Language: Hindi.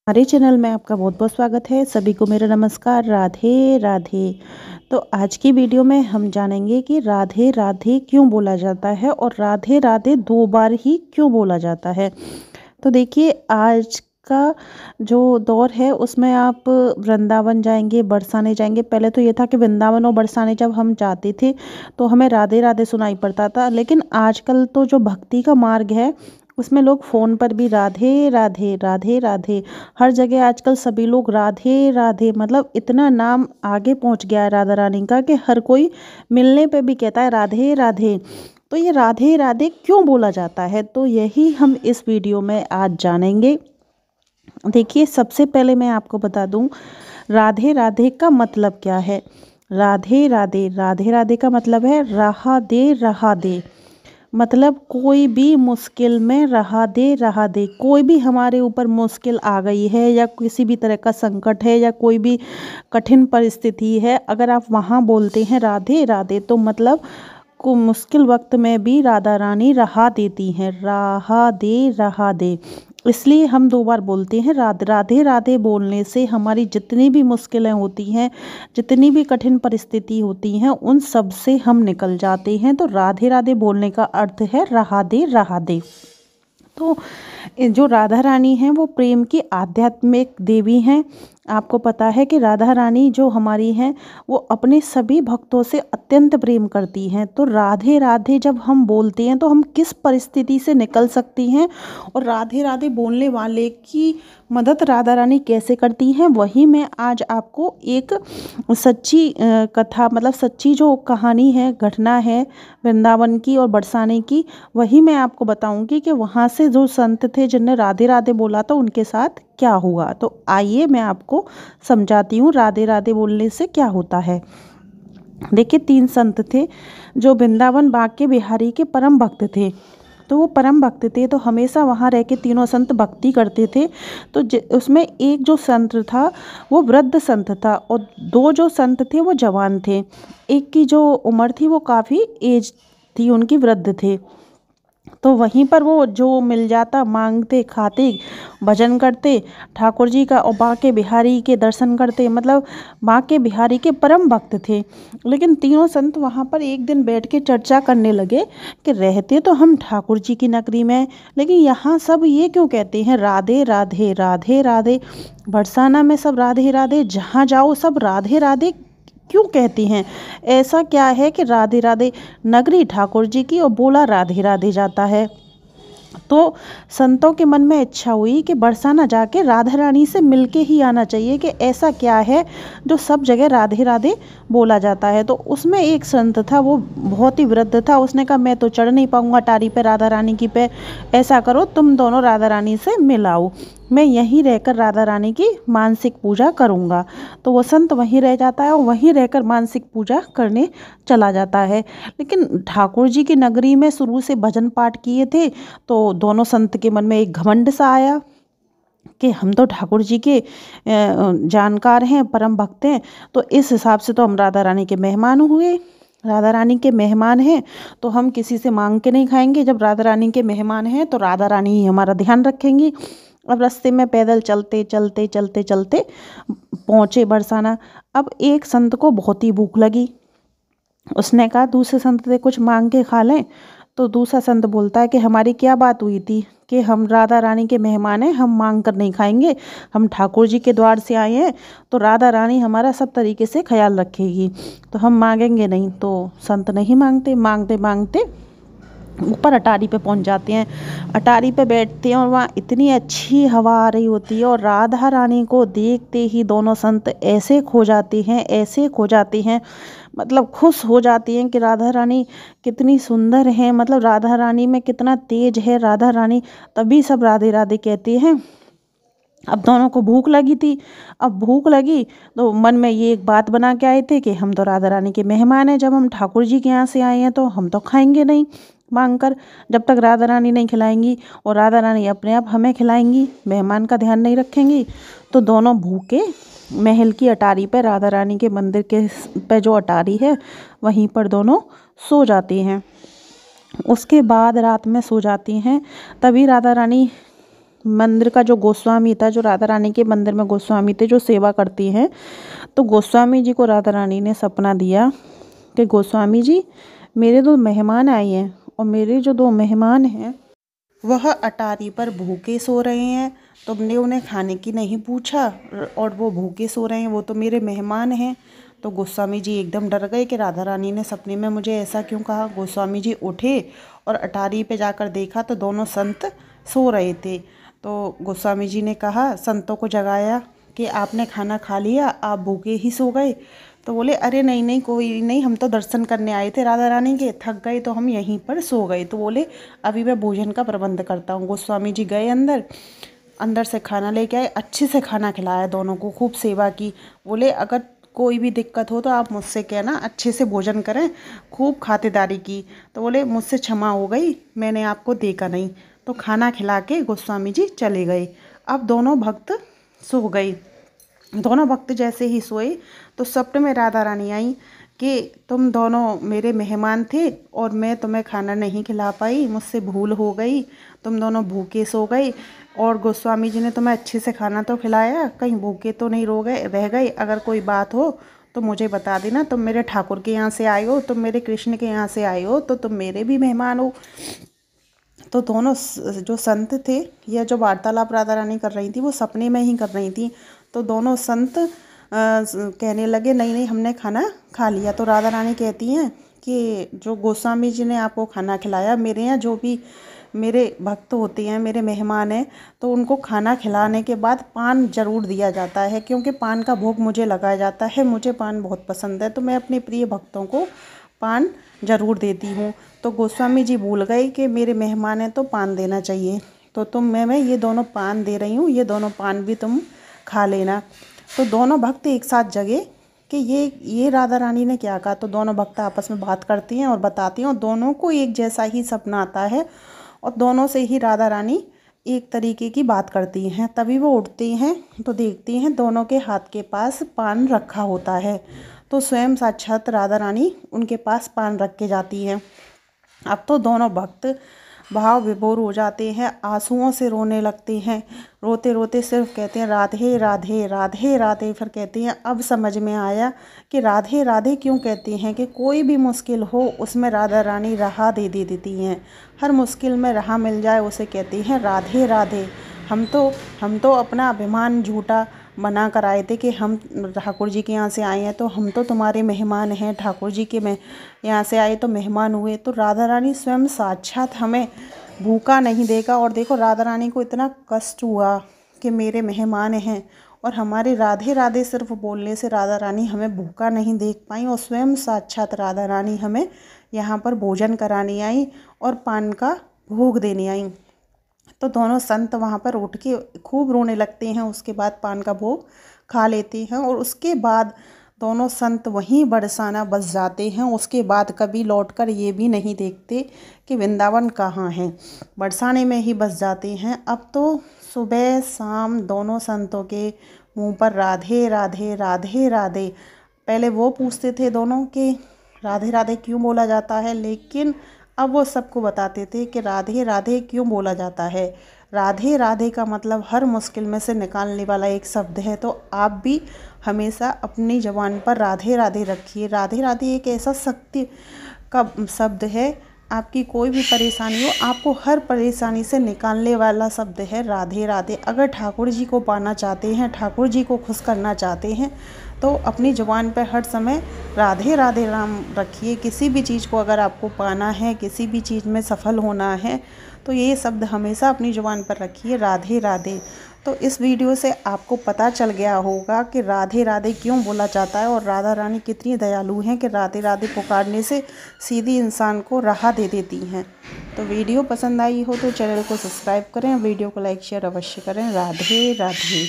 हमारे चैनल में आपका बहुत बहुत स्वागत है। सभी को मेरा नमस्कार। राधे राधे। तो आज की वीडियो में हम जानेंगे कि राधे राधे क्यों बोला जाता है और राधे राधे 2 बार ही क्यों बोला जाता है। तो देखिए, आज का जो दौर है उसमें आप वृंदावन जाएंगे, बरसाने जाएंगे। पहले तो ये था कि वृंदावन और बरसाने जब हम जाते थे तो हमें राधे राधे सुनाई पड़ता था, लेकिन आजकल तो जो भक्ति का मार्ग है उसमें लोग फ़ोन पर भी राधे राधे राधे राधे, हर जगह आजकल सभी लोग राधे राधे, मतलब इतना नाम आगे पहुंच गया है राधा रानी का कि हर कोई मिलने पे भी कहता है राधे राधे। तो ये राधे राधे क्यों बोला जाता है, तो यही हम इस वीडियो में आज जानेंगे। देखिए, सबसे पहले मैं आपको बता दूं राधे राधे का मतलब क्या है। राधे राधे राधे राधे का मतलब है रहा दे रहा दे। मतलब कोई भी मुश्किल में रहा दे रहा दे। कोई भी हमारे ऊपर मुश्किल आ गई है या किसी भी तरह का संकट है या कोई भी कठिन परिस्थिति है, अगर आप वहाँ बोलते हैं राधे राधे तो मतलब को मुश्किल वक्त में भी राधा रानी रहा देती हैं। रहा दे रहा दे, इसलिए हम 2 बार बोलते हैं। राधे राधे बोलने से हमारी जितनी भी मुश्किलें होती हैं, जितनी भी कठिन परिस्थिति होती हैं, उन सब से हम निकल जाते हैं। तो राधे राधे बोलने का अर्थ है रहा दे रहा दे। तो जो राधा रानी हैं वो प्रेम की आध्यात्मिक देवी हैं। आपको पता है कि राधा रानी जो हमारी हैं वो अपने सभी भक्तों से अत्यंत प्रेम करती हैं। तो राधे राधे जब हम बोलते हैं तो हम किस परिस्थिति से निकल सकती हैं और राधे राधे बोलने वाले की मदद राधा रानी कैसे करती हैं, वही मैं आज आपको एक सच्ची कथा, मतलब सच्ची जो कहानी है, घटना है वृंदावन की और बरसाने की, वही मैं आपको बताऊंगी कि वहाँ से जो संत थे जिनने राधे राधे बोला था उनके साथ क्या हुआ। तो आइए मैं आपको समझाती हूँ राधे राधे बोलने से क्या होता है। देखिए, 3 संत थे जो वृंदावन बांके बिहारी के परम भक्त थे। तो वो परम भक्त थे तो हमेशा वहाँ रह के तीनों संत भक्ति करते थे। तो उसमें एक जो संत था वो वृद्ध संत था और 2 जो संत थे वो जवान थे। एक की जो उम्र थी वो काफ़ी एज थी, उनकी वृद्ध थे। तो वहीं पर वो जो मिल जाता मांगते, खाते, भजन करते ठाकुर जी का और बांके बिहारी के दर्शन करते। मतलब बांके बिहारी के परम भक्त थे। लेकिन तीनों संत वहाँ पर एक दिन बैठ के चर्चा करने लगे कि रहते तो हम ठाकुर जी की नगरी में, लेकिन यहाँ सब ये क्यों कहते हैं राधे राधे राधे राधे। बरसाना में सब राधे राधे, जहाँ जाओ सब राधे राधे क्यों कहती हैं। ऐसा क्या है कि राधे राधे नगरी ठाकुर जी की और बोला राधे राधे जाता है। तो संतों के मन में इच्छा हुई कि बरसाना जाके राधा रानी से मिलके ही आना चाहिए कि ऐसा क्या है जो सब जगह राधे राधे बोला जाता है। तो उसमें एक संत था, वो बहुत ही वृद्ध था। उसने कहा मैं तो चढ़ नहीं पाऊंगा टारी पे राधा रानी की पे, ऐसा करो तुम दोनों राधा रानी से मिलाओ, मैं यहीं रहकर राधा रानी की मानसिक पूजा करूंगा। तो वो संत वहीं रह जाता है और वहीं रहकर मानसिक पूजा करने चला जाता है। लेकिन ठाकुर जी की नगरी में शुरू से भजन पाठ किए थे तो दोनों संत के मन में एक घमंड सा आया कि हम तो ठाकुर जी के जानकार हैं, परम भक्त हैं, तो इस हिसाब से तो हम राधा रानी के मेहमान हुए। राधा रानी के मेहमान हैं तो हम किसी से मांग के नहीं खाएंगे। जब राधा रानी के मेहमान हैं तो राधा रानी ही हमारा ध्यान रखेंगी। अब रास्ते में पैदल चलते चलते चलते चलते पहुँचे बरसाना। अब एक संत को बहुत ही भूख लगी। उसने कहा दूसरे संत से कुछ मांग के खा लें। तो दूसरा संत बोलता है कि हमारी क्या बात हुई थी कि हम राधा रानी के मेहमान हैं, हम मांग कर नहीं खाएंगे, हम ठाकुर जी के द्वार से आए हैं तो राधा रानी हमारा सब तरीके से ख्याल रखेगी, तो हम मांगेंगे नहीं। तो संत नहीं मांगते, मांगते मांगते ऊपर अटारी पे पहुंच जाते हैं। अटारी पे बैठते हैं और वहाँ इतनी अच्छी हवा आ रही होती है और राधा रानी को देखते ही दोनों संत ऐसे खो जाते हैं, ऐसे खो जाते हैं, मतलब खुश हो जाती हैं कि राधा रानी कितनी सुंदर है, मतलब राधा रानी में कितना तेज है राधा रानी। तभी सब राधे राधे कहते हैं। अब दोनों को भूख लगी थी। अब भूख लगी तो मन में ये एक बात बना के आए थे कि हम तो राधा रानी के मेहमान हैं, जब हम ठाकुर जी के यहाँ से आए हैं तो हम तो खाएंगे नहीं मांग कर, जब तक राधा रानी नहीं खिलाएंगी और राधा रानी अपने आप हमें खिलाएंगी, मेहमान का ध्यान नहीं रखेंगी। तो दोनों भूखे महल की अटारी पे, राधा रानी के मंदिर के पे जो अटारी है वहीं पर दोनों सो जाती हैं। उसके बाद रात में सो जाती हैं। तभी राधा रानी मंदिर का जो गोस्वामी था, जो राधा रानी के मंदिर में गोस्वामी थे जो सेवा करती हैं, तो गोस्वामी जी को राधा रानी ने सपना दिया कि गोस्वामी जी, मेरे 2 मेहमान आए हैं और मेरे जो 2 मेहमान हैं वह अटारी पर भूखे सो रहे हैं। तुमने उन्हें खाने की नहीं पूछा और वो भूखे सो रहे हैं, वो तो मेरे मेहमान हैं। तो गोस्वामी जी एकदम डर गए कि राधा रानी ने सपने में मुझे ऐसा क्यों कहा। गोस्वामी जी उठे और अटारी पे जाकर देखा तो दोनों संत सो रहे थे। तो गोस्वामी जी ने कहा, संतों को जगाया कि आपने खाना खा लिया, आप भूखे ही सो गए। तो बोले, अरे नहीं नहीं, कोई नहीं, हम तो दर्शन करने आए थे राधा रानी के, थक गए तो हम यहीं पर सो गए। तो बोले, अभी मैं भोजन का प्रबंध करता हूँ। गोस्वामी जी गए अंदर से खाना लेके आए, अच्छे से खाना खिलाया दोनों को, खूब सेवा की। बोले, अगर कोई भी दिक्कत हो तो आप मुझसे कहना, अच्छे से भोजन करें। खूब खातिरदारी की। तो बोले, मुझसे क्षमा हो गई, मैंने आपको देखा नहीं। तो खाना खिला के गोस्वामी जी चले गए। अब दोनों भक्त सो गए। दोनों भक्त जैसे ही सोए तो स्वप्न में राधा रानी आई कि तुम दोनों मेरे मेहमान थे और मैं तुम्हें खाना नहीं खिला पाई, मुझसे भूल हो गई, तुम दोनों भूखे सो गए और गोस्वामी जी ने तुम्हें अच्छे से खाना तो खिलाया, कहीं भूखे तो नहीं रह गए। अगर कोई बात हो तो मुझे बता देना, तुम मेरे ठाकुर के यहाँ से आए हो, तुम मेरे कृष्ण के यहाँ से आए हो, तो तुम मेरे भी मेहमान हो। तो दोनों जो संत थे, यह जो वार्तालाप राधा रानी कर रही थी वो सपने में ही कर रही थी। तो दोनों संत कहने लगे, नहीं नहीं, हमने खाना खा लिया। तो राधा रानी कहती हैं कि जो गोस्वामी जी ने आपको खाना खिलाया, मेरे यहाँ जो भी मेरे भक्त होते हैं, मेरे मेहमान हैं, तो उनको खाना खिलाने के बाद पान जरूर दिया जाता है, क्योंकि पान का भोग मुझे लगाया जाता है, मुझे पान बहुत पसंद है, तो मैं अपने प्रिय भक्तों को पान ज़रूर देती हूँ। तो गोस्वामी जी भूल गए कि मेरे मेहमान हैं तो पान देना चाहिए, तो मैं ये दोनों पान दे रही हूँ, ये दोनों पान भी तुम खा लेना। तो दोनों भक्त एक साथ जगे कि ये राधा रानी ने क्या कहा। तो दोनों भक्त आपस में बात करती हैं और बताती हैं और दोनों को एक जैसा ही सपना आता है और दोनों से ही राधा रानी एक तरीके की बात करती हैं। तभी वो उठती हैं तो देखती हैं दोनों के हाथ के पास पान रखा होता है। तो स्वयं साक्षात राधा रानी उनके पास पान रख के जाती हैं। अब तो दोनों भक्त भाव विभोर हो जाते हैं, आंसुओं से रोने लगते हैं। रोते रोते सिर्फ कहते हैं, राधे राधे राधे राधे। फिर कहते हैं, अब समझ में आया कि राधे राधे क्यों कहते हैं, कि कोई भी मुश्किल हो उसमें राधा रानी राह दे देती हैं। हर मुश्किल में राह मिल जाए उसे कहती हैं राधे राधे। हम तो अपना अभिमान झूठा बना कर आए थे कि हम ठाकुर जी के यहाँ से आए हैं तो हम तो तुम्हारे मेहमान हैं, ठाकुर जी के यहाँ से आए तो मेहमान हुए। तो राधा रानी स्वयं साक्षात हमें भूखा नहीं देगा। और देखो, राधा रानी को इतना कष्ट हुआ कि मेरे मेहमान हैं, और हमारे राधे राधे सिर्फ बोलने से राधा रानी हमें भूखा नहीं देख पाई, और स्वयं साक्षात राधा रानी हमें यहाँ पर भोजन कराने आई और पान का भोग देने आई। तो दोनों संत वहाँ पर उठ के खूब रोने लगते हैं। उसके बाद पान का भोग खा लेते हैं और उसके बाद दोनों संत वहीं बरसाना बस जाते हैं। उसके बाद कभी लौटकर ये भी नहीं देखते कि वृंदावन कहाँ है, बरसाने में ही बस जाते हैं। अब तो सुबह शाम दोनों संतों के मुंह पर राधे राधे राधे राधे। पहले वो पूछते थे दोनों कि राधे राधे क्यों बोला जाता है, लेकिन अब वो सबको बताते थे कि राधे राधे क्यों बोला जाता है। राधे राधे का मतलब हर मुश्किल में से निकालने वाला एक शब्द है। तो आप भी हमेशा अपनी ज़बान पर राधे राधे रखिए। राधे राधे एक ऐसा शक्ति का शब्द है, आपकी कोई भी परेशानी हो, आपको हर परेशानी से निकालने वाला शब्द है राधे राधे। अगर ठाकुर जी को पाना चाहते हैं, ठाकुर जी को खुश करना चाहते हैं, तो अपनी ज़ुबान पर हर समय राधे राधे राम रखिए। किसी भी चीज़ को अगर आपको पाना है, किसी भी चीज़ में सफल होना है, तो ये शब्द हमेशा अपनी ज़ुबान पर रखिए, राधे राधे। तो इस वीडियो से आपको पता चल गया होगा कि राधे राधे क्यों बोला जाता है और राधा रानी कितनी दयालु हैं कि राधे राधे पुकारने से सीधी इंसान को राह दे देती हैं। तो वीडियो पसंद आई हो तो चैनल को सब्सक्राइब करें, वीडियो को लाइक शेयर अवश्य करें। राधे राधे।